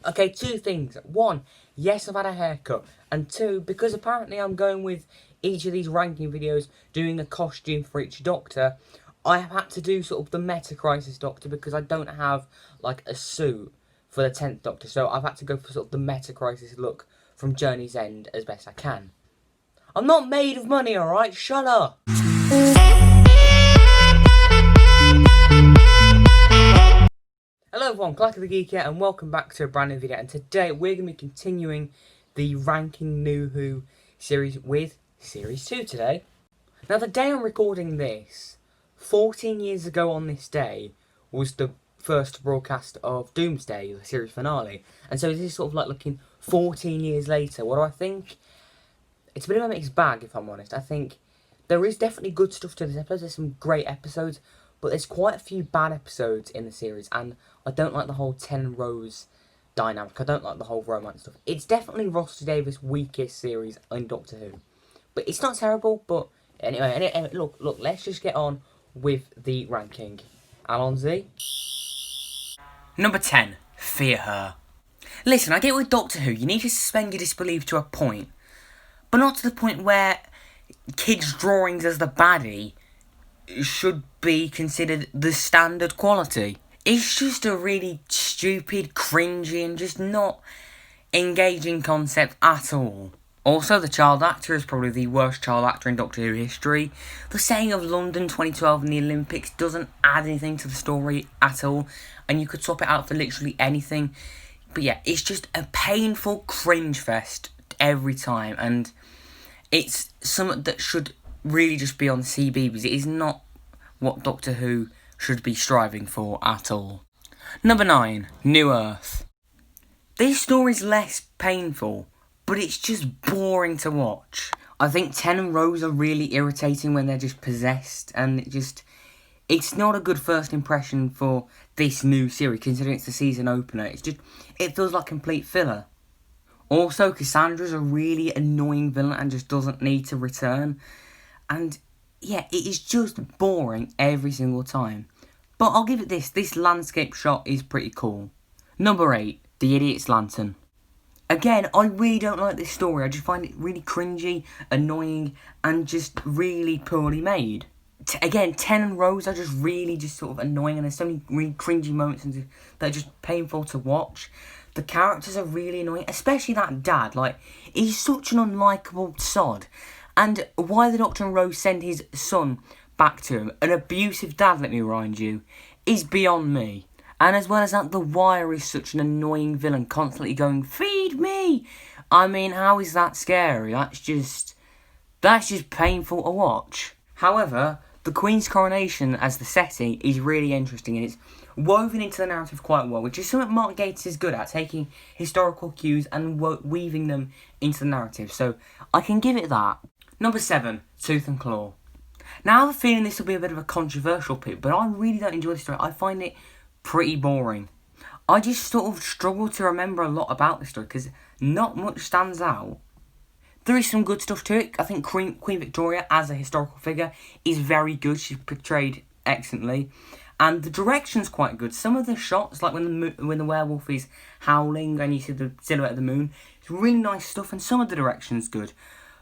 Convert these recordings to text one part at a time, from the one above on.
Okay, two things. One, yes, I've had a haircut. And two, because apparently I'm going with each of these ranking videos doing a costume for each Doctor, I have had to do sort of the Meta Crisis Doctor because I don't have, like, a suit for the 10th Doctor. So I've had to go for sort of the Meta Crisis look from Journey's End as best I can. I'm not made of money, alright? Shut up! Hello everyone, Clark of the Geek here, and welcome back to a brand new video. And today we're going to be continuing the Ranking New Who series with Series 2 today. Now the day I'm recording this, 14 years ago on this day, was the first broadcast of Doomsday, the series finale. And so this is sort of like looking 14 years later. What do I think? It's a bit of a mixed bag, if I'm honest. I think there is definitely good stuff to this episode. There's some great episodes, but there's quite a few bad episodes in the series, and I don't like the whole 10 Rose dynamic. I don't like the whole romance stuff. It's definitely Ross Davis' weakest series in Doctor Who. But it's not terrible, but anyway, look, let's just get on with the ranking. Alonzi. Number 10, Fear Her. Listen, I get with Doctor Who, you need to suspend your disbelief to a point, but not to the point where kids' drawings as the baddie should be considered the standard quality. It's just a really stupid, cringy, and just not engaging concept at all. Also, the child actor is probably the worst child actor in Doctor Who history. The setting of London 2012 and the Olympics doesn't add anything to the story at all, and you could swap it out for literally anything. But yeah, it's just a painful cringe fest every time, and it's something that should really just be on CB, because it is not what Doctor Who should be striving for at all. Number 9, New Earth. This story's less painful, but it's just boring to watch. I think 10 and Rose are really irritating when they're just possessed, and it's not a good first impression for this new series, considering it's the season opener. It feels like complete filler. Also, Cassandra's a really annoying villain and just doesn't need to return. And yeah, it is just boring every single time. But I'll give it this. This landscape shot is pretty cool. Number 8, The Idiot's Lantern. Again, I really don't like this story. I just find it really cringy, annoying, and just really poorly made. Again, 10 and Rose are just really sort of annoying, and there's so many really cringy moments that are just painful to watch. The characters are really annoying, especially that dad. Like, he's such an unlikable sod. And why the Doctor and Rose send his son back to him, an abusive dad, let me remind you, is beyond me. And as well as that, The Wire is such an annoying villain, constantly going, "Feed me!" I mean, how is that scary? That's just painful to watch. However, the Queen's coronation as the setting is really interesting, and it's woven into the narrative quite well, which is something Mark Gatiss is good at, taking historical cues and weaving them into the narrative. So I can give it that. Number 7, Sooth and Claw. Now I have a feeling this will be a bit of a controversial pick, but I really don't enjoy this story. I find it pretty boring. I just sort of struggle to remember a lot about this story because not much stands out. There is some good stuff to it. I think Queen Victoria as a historical figure is very good. She's portrayed excellently. And the direction's quite good. Some of the shots, like when the werewolf is howling and you see the silhouette of the moon, it's really nice stuff, and some of the direction's good.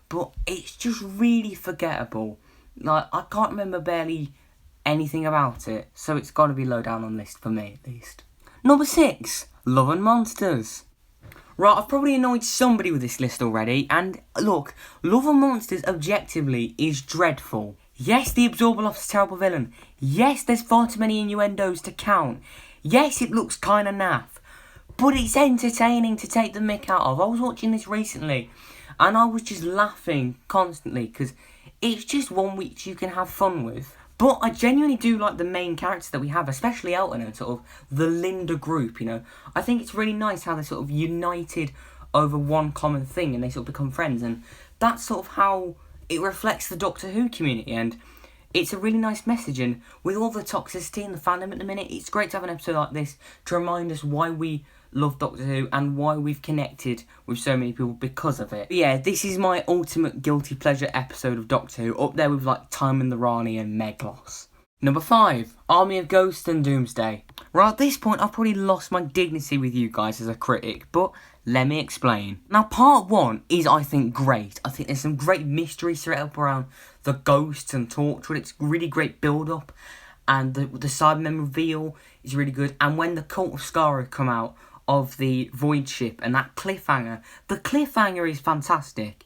But it's just really forgettable. Like, I can't remember barely anything about it, so it's got to be low down on the list for me, at least. Number 6, Love and Monsters. Right, I've probably annoyed somebody with this list already, and look, Love and Monsters objectively is dreadful. Yes, the Absorbaloff's a terrible villain. Yes, there's far too many innuendos to count. Yes, it looks kinda naff. But it's entertaining to take the mick out of. I was watching this recently, and I was just laughing constantly, because it's just one which you can have fun with. But I genuinely do like the main characters that we have, especially Elton and sort of the Linda group, you know. I think it's really nice how they're sort of united over one common thing and they sort of become friends, and that's sort of how it reflects the Doctor Who community, and it's a really nice message. And with all the toxicity in the fandom at the minute, it's great to have an episode like this to remind us why we love Doctor Who and why we've connected with so many people because of it. But yeah, this is my ultimate guilty pleasure episode of Doctor Who, up there with like Time in the Rani and Meglos. Number 5, Army of Ghosts and Doomsday. Right, at this point, I've probably lost my dignity with you guys as a critic, but let me explain. Now, part 1 is, I think, great. I think there's some great mystery set up around the ghosts and torture. It's really great build-up, and the Seidman reveal is really good. And when the Cult of Skaro come out of the Void Ship and that cliffhanger, the cliffhanger is fantastic.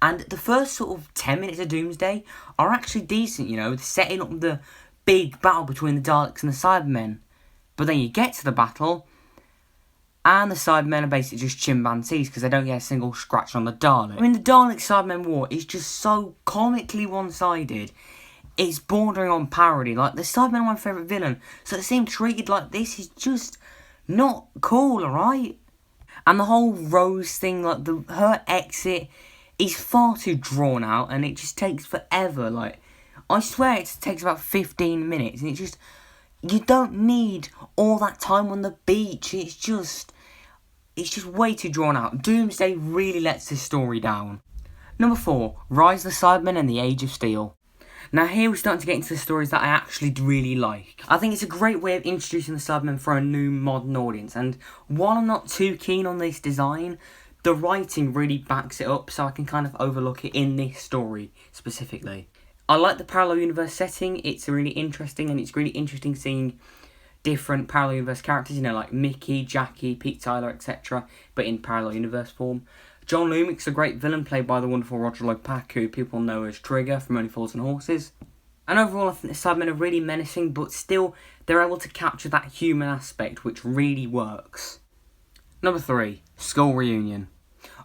And the first sort of 10 minutes of Doomsday are actually decent, you know, setting up the big battle between the Daleks and the Cybermen. But then you get to the battle, and the Cybermen are basically just chimpanzees because they don't get a single scratch on the Dalek. I mean, the Dalek-Cybermen war is just so comically one-sided. It's bordering on parody. Like, the Cybermen are my favourite villain, so to see him treated like this is just not cool, alright? And the whole Rose thing, like, her exit is far too drawn out, and it just takes forever. Like, I swear it takes about 15 minutes, and you don't need all that time on the beach. It's just way too drawn out. Doomsday really lets this story down. Number 4, Rise of the Cybermen and the Age of Steel. Now here we're starting to get into the stories that I actually really like. I think it's a great way of introducing the Cybermen for a new modern audience, and while I'm not too keen on this design, the writing really backs it up, so I can kind of overlook it in this story specifically. I like the parallel universe setting. It's really interesting, and it's really interesting seeing different parallel universe characters, you know, like Mickey, Jackie, Pete Tyler, etc., but in parallel universe form. John Lumick's a great villain played by the wonderful Roger Lopak, who people know as Trigger from Only Fools and Horses. And overall, I think the Cybermen are really menacing, but still, they're able to capture that human aspect, which really works. Number 3, Skull Reunion.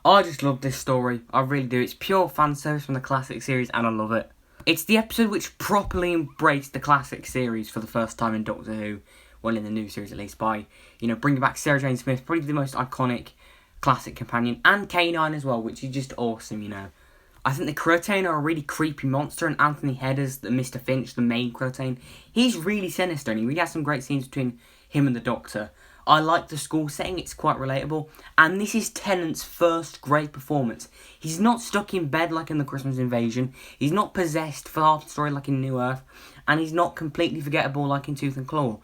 I just love this story, I really do. It's pure fan service from the classic series, and I love it. It's the episode which properly embraced the classic series for the first time in Doctor Who, well, in the new series at least, by, you know, bringing back Sarah Jane Smith, probably the most iconic classic companion, and K9 as well, which is just awesome, you know. I think the Crotain are a really creepy monster, and Anthony Headers, the Mr. Finch, the main Crotain, he's really sinister, and he really has some great scenes between him and the Doctor. I like the school setting, it's quite relatable, and this is Tennant's first great performance. He's not stuck in bed like in the Christmas Invasion, he's not possessed for half the story like in New Earth, and he's not completely forgettable like in Tooth and Claw.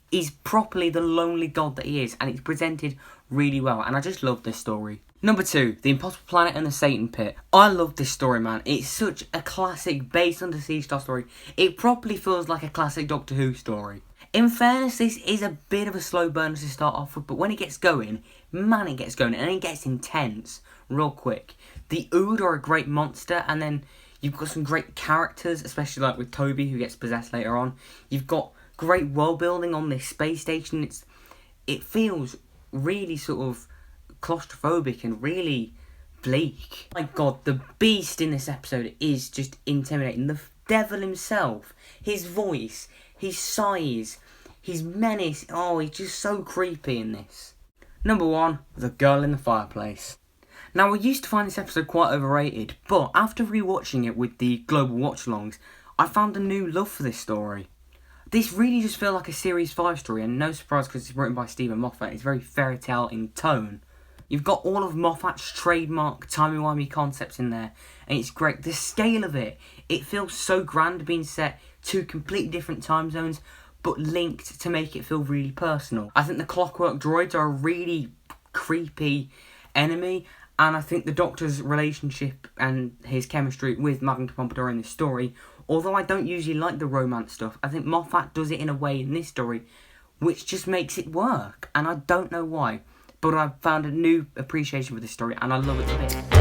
He's properly the lonely god that he is, and it's presented really well, and I just love this story. Number 2, The Impossible Planet and the Satan Pit. I love this story, man. It's such a classic, based on the Siege Star story. It properly feels like a classic Doctor Who story. In fairness, this is a bit of a slow burner to start off with, but when it gets going, man, it gets going, and it gets intense real quick. The Ood are a great monster, and then you've got some great characters, especially like with Toby, who gets possessed later on. You've got great world building on this space station. It feels really sort of claustrophobic and really bleak. My god, the beast in this episode is just intimidating. The devil himself, his voice, his size, his menace, oh, he's just so creepy in this. Number 1, The Girl in the Fireplace. Now, I used to find this episode quite overrated, but after rewatching it with the global watch-alongs, I found a new love for this story. This really just feels like a Series 5 story, and no surprise because it's written by Stephen Moffat. It's very fairy tale in tone. You've got all of Moffat's trademark timey-wimey concepts in there, and it's great. The scale of it feels so grand being set two completely different time zones, but linked to make it feel really personal. I think the Clockwork Droids are a really creepy enemy, and I think the Doctor's relationship and his chemistry with Madame Pompadour in this story, although I don't usually like the romance stuff, I think Moffat does it in a way in this story which just makes it work, and I don't know why. But I've found a new appreciation for this story, and I love it a bit.